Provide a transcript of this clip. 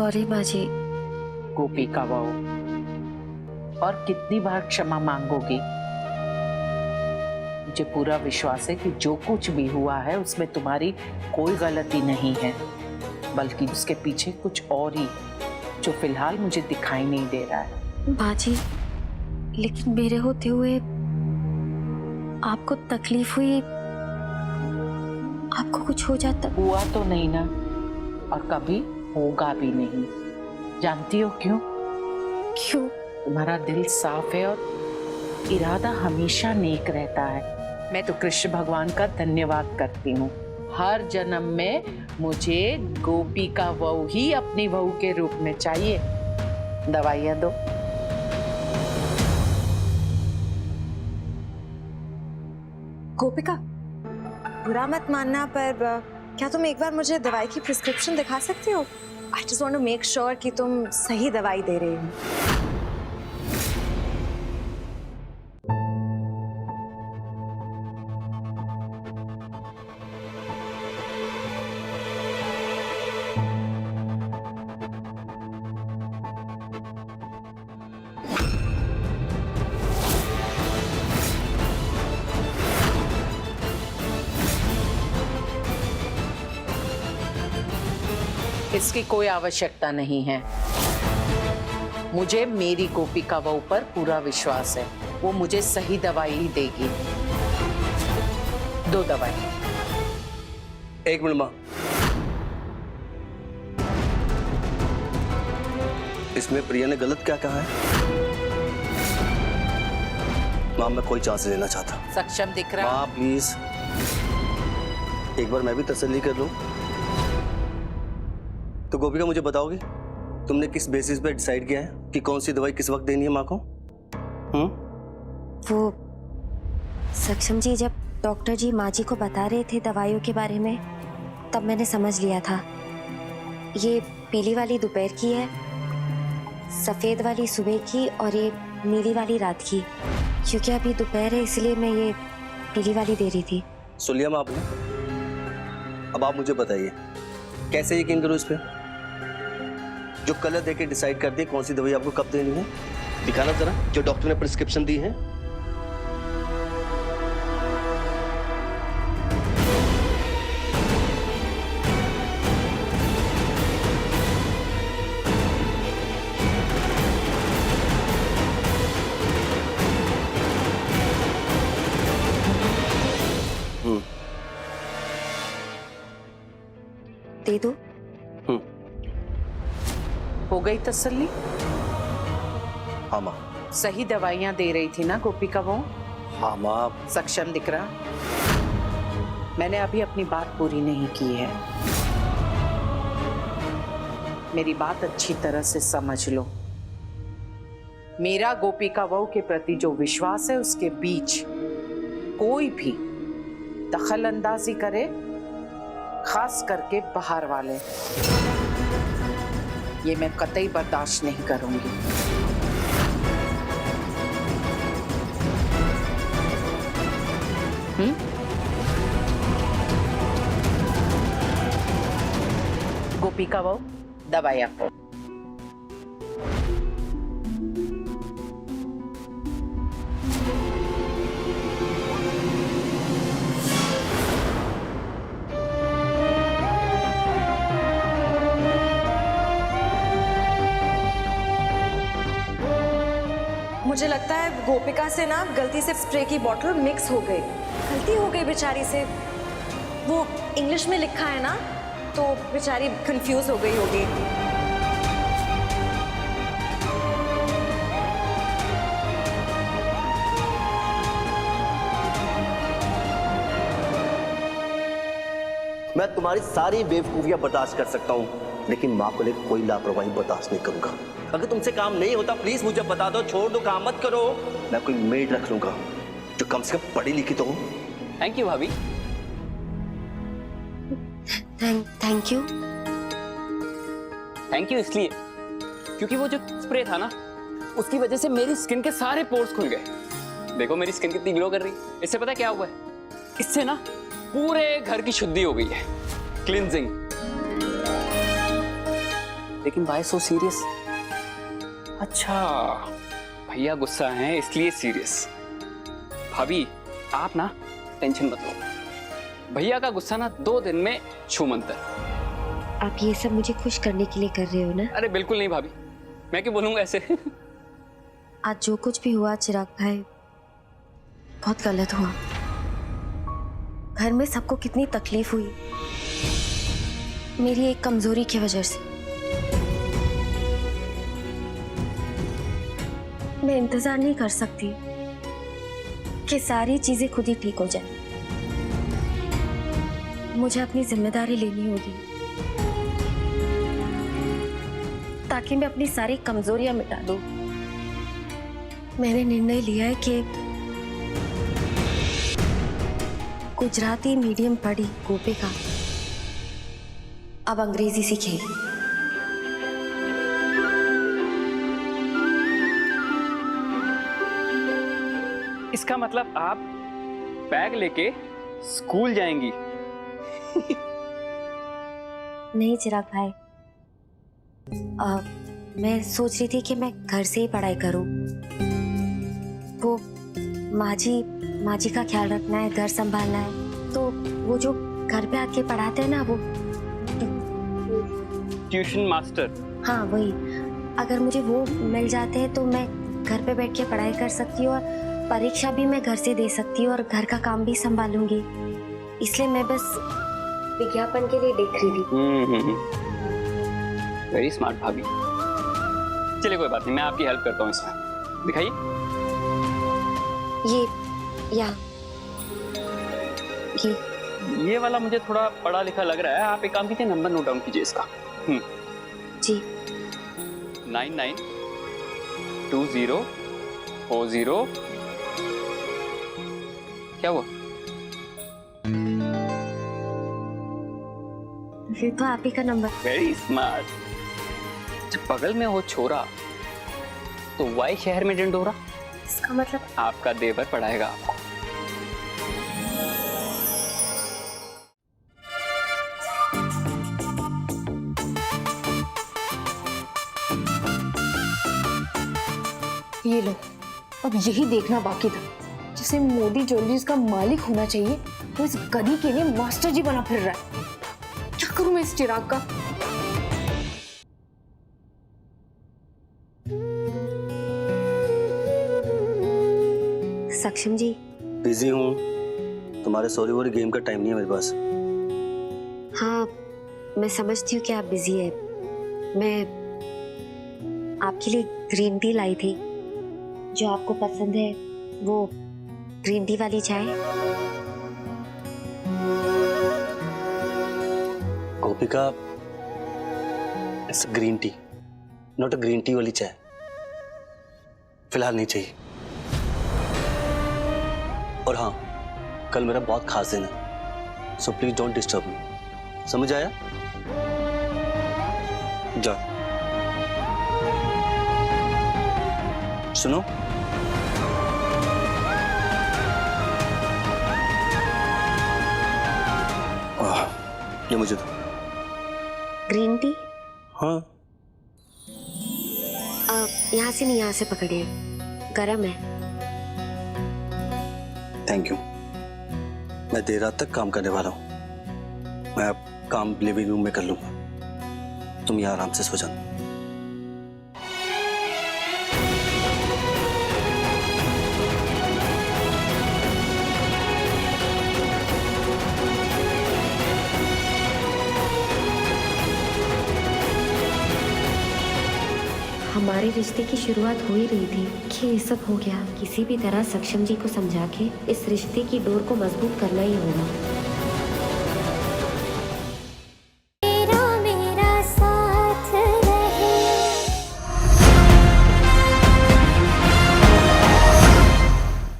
Sorry माँ जी। गोपी का बहू, और कितनी बार क्षमा मांगोगी? मुझे पूरा विश्वास है कि जो कुछ भी हुआ है उसमें तुम्हारी कोई गलती नहीं है, बल्कि उसके पीछे कुछ और ही है जो फिलहाल मुझे दिखाई नहीं दे रहा है। माँ जी, लेकिन मेरे होते हुए आपको तकलीफ हुई, आपको कुछ हो जाता? हुआ तो नहीं ना, और कभी होगा भी नहीं। जानती हो क्यों? क्यों? तुम्हारा दिल साफ है और इरादा हमेशा नेक रहता है। मैं तो कृष्ण भगवान का धन्यवाद करती हूँ। हर जन्म में मुझे गोपी का बहू ही अपनी बहू के रूप में चाहिए। दवाइयाँ दो। गोपिका, बुरा मत मानना, पर क्या तुम एक बार मुझे दवाई की प्रिस्क्रिप्शन दिखा सकती हो? I just want to make sure कि तुम सही दवाई दे रही हो। इसकी कोई आवश्यकता नहीं है। मुझे मेरी गोपी का बहू पर पूरा विश्वास है, वो मुझे सही दवाई ही देगी। दो दवाई। एक मिनट माँ, इसमें प्रिया ने गलत क्या कहा है? माँ, मैं कोई चांस लेना चाहता। सक्षम दिख रहा? माँ प्लीज, एक बार मैं भी तसल्ली कर लूं। तो गोपिका, मुझे बताओगी तुमने किस बेसिस पे डिसाइड किया है कि कौन सी दवाई किस वक्त देनी है माँ को? वो सक्षम जी, जब डॉक्टर जी माँ जी को बता रहे थे दवाइयों के बारे में, तब मैंने समझ लिया था ये पीली वाली दोपहर की है, सफेद वाली सुबह की, और ये नीली वाली रात की। क्योंकि अभी दोपहर है इसलिए मैं ये पीली वाली दे रही थी। सुन लिया माँ आपने? अब आप मुझे बताइए कैसे यकीन करूँ इस पे? जो कलर देके डिसाइड कर दे कौन सी दवाई आपको कब देनी है, दिखाना जरा जो डॉक्टर ने प्रिस्क्रिप्शन दी है। दे दो। हो गई तसल्ली? हाँ माँ। सही दवाइयाँ दे रही थी ना गोपी का बहू? हाँ माँ। सक्षम दिख रहा? मैंने अभी अपनी बात पूरी नहीं की है। मेरी बात अच्छी तरह से समझ लो। मेरा गोपी का बहू के प्रति जो विश्वास है, उसके बीच कोई भी दखल अंदाजी करे, खास करके बाहर वाले, ये मैं कतई बर्दाश्त नहीं करूंगी। गोपी का बहू, दवाई आपको। मुझे लगता है गोपिका से ना गलती से स्प्रे की बोतल मिक्स हो गई। गलती हो गई बेचारी से। वो इंग्लिश में लिखा है ना, तो बेचारी कंफ्यूज हो गई होगी। मैं तुम्हारी सारी बेवकूफियां बर्दाश्त कर सकता हूँ, लेकिन माँ को लेकर कोई लापरवाही बर्दाश्त नहीं करूंगा। अगर तुमसे काम नहीं होता प्लीज मुझे बता दो, छोड़ दो, काम मत करो। मैं कोई मेड रख लूंगा जो कम से कम पढ़ी लिखी तो हो। थैंक यू भाभी। Thank you. थैंक यू इसलिए क्योंकि वो जो स्प्रे था ना, उसकी वजह से मेरी स्किन के सारे पोर्स खुल गए। देखो मेरी स्किन कितनी ग्लो कर रही है। इससे पता क्या हुआ है? इससे ना पूरे घर की शुद्धि हो गई है, क्लींजिंग। लेकिन वाई सो सीरियस? अच्छा, भैया गुस्सा हैं इसलिए सीरियस। भाभी आप ना टेंशन मत लो, भैया का गुस्सा ना 2 दिन में छूमंतर। आप ये सब मुझे खुश करने के लिए कर रहे हो ना? अरे बिल्कुल नहीं भाभी, मैं क्यों बोलूंगा ऐसे। आज जो कुछ भी हुआ चिराग भाई, बहुत गलत हुआ। घर में सबको कितनी तकलीफ हुई मेरी एक कमजोरी की वजह से। मैं इंतजार नहीं कर सकती कि सारी चीजें खुद ही ठीक हो जाए। मुझे अपनी जिम्मेदारी लेनी होगी ताकि मैं अपनी सारी कमजोरियां मिटा दूं। मैंने निर्णय लिया है कि गुजराती मीडियम पढ़ी गोपिका अब अंग्रेजी सीखेगी। इसका मतलब आप बैग लेके स्कूल जाएंगी? नहीं चिराग भाई, मैं सोच रही थी कि मैं घर से ही पढ़ाई करूं। वो माँ जी का ख्याल रखना है, घर संभालना है, तो वो जो घर पे आके पढ़ाते हैं ना, वो ट्यूशन मास्टर। हाँ वही। अगर मुझे वो मिल जाते हैं तो मैं घर पे बैठ के पढ़ाई कर सकती हूँ और परीक्षा भी मैं घर से दे सकती हूँ और घर का काम भी संभालूंगी। इसलिए मैं बस विज्ञापन के लिए देख रही थी। वेरी स्मार्ट भाभी। चलिए कोई बात नहीं, मैं आपकी हेल्प करता हूँ इसमें। दिखाइए। ये वाला मुझे थोड़ा पढ़ा लिखा लग रहा है। आप एक काम कीजिए, नंबर नोट डाउन कीजिए इसका। जी। 992040। क्या हुआ? ये तो आप ही का नंबर। Very smart. जब बगल में हो छोरा तो वाई शहर में डंडोरा। इसका मतलब आपका देवर पढ़ाएगा आपको। ये लो, अब यही देखना बाकी था। जिसे मोदी ज्वेलरीज का मालिक होना चाहिए वो इस गधी के लिए मास्टर जी बना फिर रहा है। क्या करूं मैं इस चिराग का? सक्षम जी। बिजी हूँ, तुम्हारे सॉरी वॉरी गेम का टाइम नहीं है मेरे पास। हाँ मैं समझती हूँ कि आप बिजी है। मैं आपके लिए ग्रीन टी लाई थी, जो आपको पसंद है, वो ग्रीन टी वाली चाय। गोपिका, it's green tea, not a green tea वाली चाय। फिलहाल नहीं चाहिए। और हाँ, कल मेरा बहुत खास दिन है, so please don't disturb me. समझ आया? जा। सुनो, ये मुझे दो। Green tea? हाँ। यहाँ से नहीं, यहाँ से पकड़िए, गरम है। Thank you. मैं देर रात तक काम करने वाला हूँ। मैं अब काम लिविंग रूम में कर लूंगा, तुम यहाँ आराम से सो जाना। हमारे रिश्ते की शुरुआत हो ही रही थी कि ये सब हो गया। किसी भी तरह सक्षम जी को समझा के इस रिश्ते की डोर को मजबूत करना ही होगा।